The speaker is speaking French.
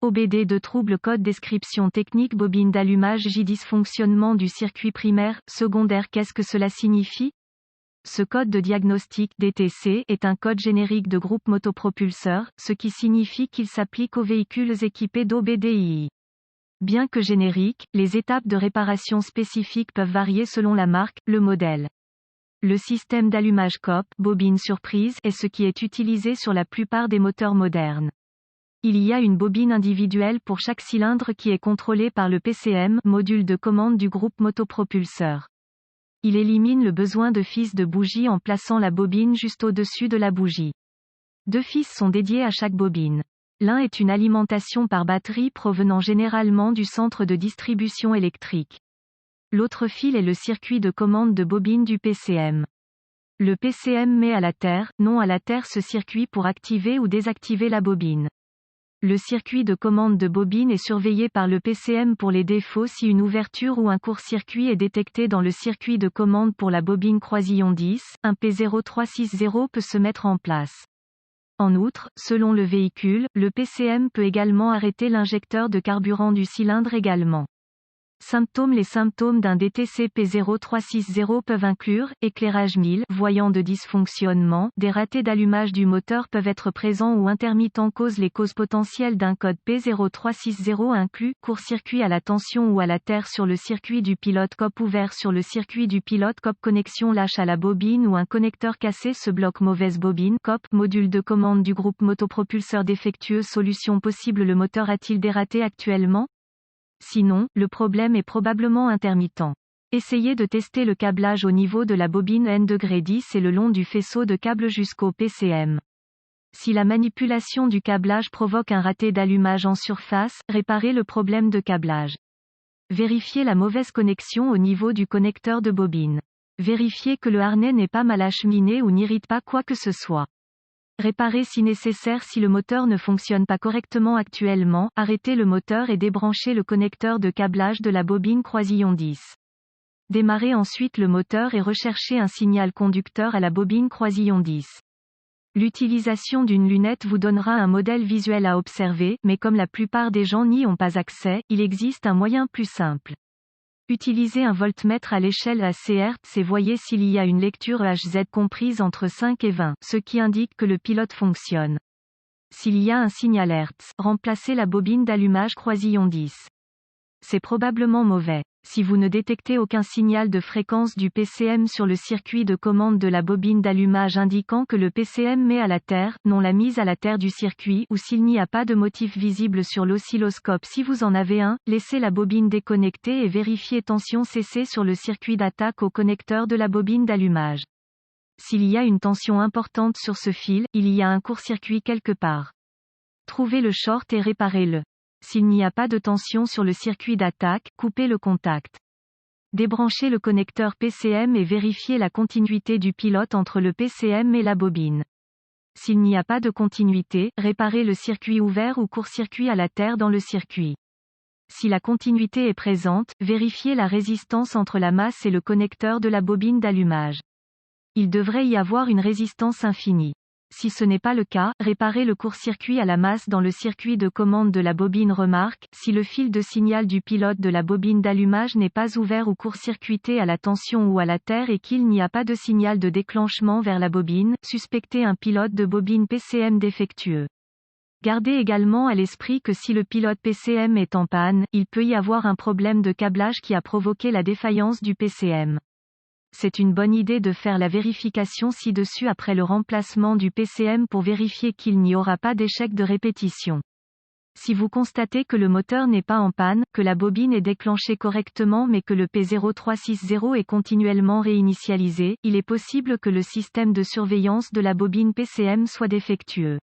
OBD de trouble code description technique bobine d'allumage J dysfonctionnement du circuit primaire, secondaire. Qu'est-ce que cela signifie? Ce code de diagnostic DTC est un code générique de groupe motopropulseur, ce qui signifie qu'il s'applique aux véhicules équipés d'OBDII. Bien que génériques, les étapes de réparation spécifiques peuvent varier selon la marque, le modèle. Le système d'allumage COP, bobine surprise, est ce qui est utilisé sur la plupart des moteurs modernes. Il y a une bobine individuelle pour chaque cylindre qui est contrôlée par le PCM, module de commande du groupe motopropulseur. Il élimine le besoin de fils de bougie en plaçant la bobine juste au-dessus de la bougie. 2 fils sont dédiés à chaque bobine. L'un est une alimentation par batterie provenant généralement du centre de distribution électrique. L'autre fil est le circuit de commande de bobine du PCM. Le PCM met à la terre, non à la terre ce circuit pour activer ou désactiver la bobine. Le circuit de commande de bobine est surveillé par le PCM pour les défauts si une ouverture ou un court-circuit est détecté dans le circuit de commande pour la bobine croisillon 10, un P0360 peut se mettre en place. En outre, selon le véhicule, le PCM peut également arrêter l'injecteur de carburant du cylindre également. Symptômes. Les symptômes d'un DTC P0360 peuvent inclure, éclairage 1000, voyant de dysfonctionnement, des ratés d'allumage du moteur peuvent être présents ou intermittents. Les causes potentielles d'un code P0360 incluent, court-circuit à la tension ou à la terre sur le circuit du pilote COP ouvert sur le circuit du pilote COP connexion lâche à la bobine ou un connecteur cassé ce bloc mauvaise bobine COP, module de commande du groupe motopropulseur défectueux solution possible le moteur a-t-il des ratés actuellement? Sinon, le problème est probablement intermittent. Essayez de tester le câblage au niveau de la bobine N°10 et le long du faisceau de câble jusqu'au PCM. Si la manipulation du câblage provoque un raté d'allumage en surface, réparez le problème de câblage. Vérifiez la mauvaise connexion au niveau du connecteur de bobine. Vérifiez que le harnais n'est pas mal acheminé ou n'irrite pas quoi que ce soit. Réparez si nécessaire si le moteur ne fonctionne pas correctement actuellement, arrêtez le moteur et débranchez le connecteur de câblage de la bobine croisillon 10. Démarrez ensuite le moteur et recherchez un signal conducteur à la bobine croisillon 10. L'utilisation d'une lunette vous donnera un modèle visuel à observer, mais comme la plupart des gens n'y ont pas accès, il existe un moyen plus simple. Utilisez un voltmètre à l'échelle AC Hertz et voyez s'il y a une lecture EHZ comprise entre 5 et 20, ce qui indique que le pilote fonctionne. S'il y a un signal Hertz, remplacez la bobine d'allumage croisillon 10. C'est probablement mauvais. Si vous ne détectez aucun signal de fréquence du PCM sur le circuit de commande de la bobine d'allumage indiquant que le PCM met à la terre, non la mise à la terre du circuit ou s'il n'y a pas de motif visible sur l'oscilloscope si vous en avez un, laissez la bobine déconnectée et vérifiez tension CC sur le circuit d'attaque au connecteur de la bobine d'allumage. S'il y a une tension importante sur ce fil, il y a un court-circuit quelque part. Trouvez le short et réparez-le. S'il n'y a pas de tension sur le circuit d'attaque, coupez le contact. Débranchez le connecteur PCM et vérifiez la continuité du pilote entre le PCM et la bobine. S'il n'y a pas de continuité, réparez le circuit ouvert ou court-circuit à la terre dans le circuit. Si la continuité est présente, vérifiez la résistance entre la masse et le connecteur de la bobine d'allumage. Il devrait y avoir une résistance infinie. Si ce n'est pas le cas, réparez le court-circuit à la masse dans le circuit de commande de la bobine. Remarque, si le fil de signal du pilote de la bobine d'allumage n'est pas ouvert ou court-circuité à la tension ou à la terre et qu'il n'y a pas de signal de déclenchement vers la bobine, suspectez un pilote de bobine PCM défectueux. Gardez également à l'esprit que si le pilote PCM est en panne, il peut y avoir un problème de câblage qui a provoqué la défaillance du PCM. C'est une bonne idée de faire la vérification ci-dessus après le remplacement du PCM pour vérifier qu'il n'y aura pas d'échec de répétition. Si vous constatez que le moteur n'est pas en panne, que la bobine est déclenchée correctement mais que le P0360 est continuellement réinitialisé, il est possible que le système de surveillance de la bobine PCM soit défectueux.